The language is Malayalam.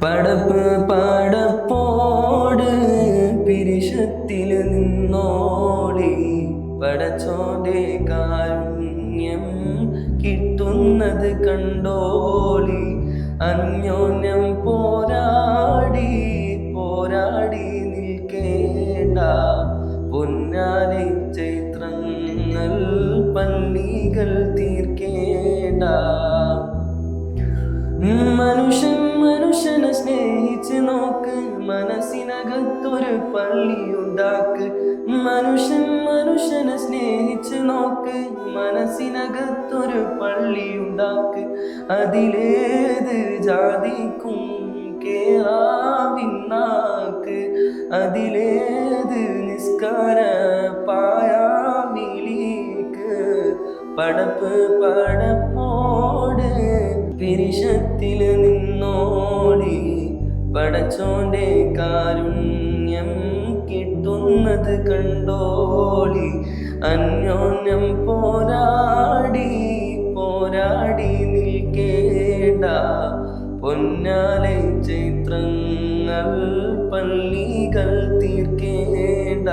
പടപ്പ് പടപ്പോട് പിരിശത്തിൽ നിന്നോളി പടച്ചോന്റെ കാരുണ്യം കിട്ടുന്നത് കണ്ടോളി അന്യോന്യം പോരാടി പോരാടി നിൽക്കേണ്ട പൊന്നാലെ ചൈത്രങ്ങൾ പള്ളികൾ തീർക്കേണ്ട മനുഷ്യനെ സ്നേഹിച്ച് നോക്ക് മനസ്സിനകത്തൊരു പള്ളിയുണ്ടാക്ക് മനുഷ്യനെ സ്നേഹിച്ച് നോക്ക് മനസ്സിനകത്തൊരു പള്ളിയുണ്ടാക്ക് അതിലേത് ജാതിക്കും കേറാവിന്നാക്ക് അതിലേത് നിസ്കാര പായാമിലേക്ക് പടപ്പ് പടപ്പോട് പിരിശത്തിൽ നിന്നോളി പടച്ചോന്റെ കാരുണ്യം കിട്ടുന്നത് കണ്ടോളി അന്യോന്യം പോരാടി പോരാടി നിൽക്കേണ്ട പൊന്നാലെ ചൈത്രങ്ങൾ പള്ളികൾ തീർക്കേണ്ട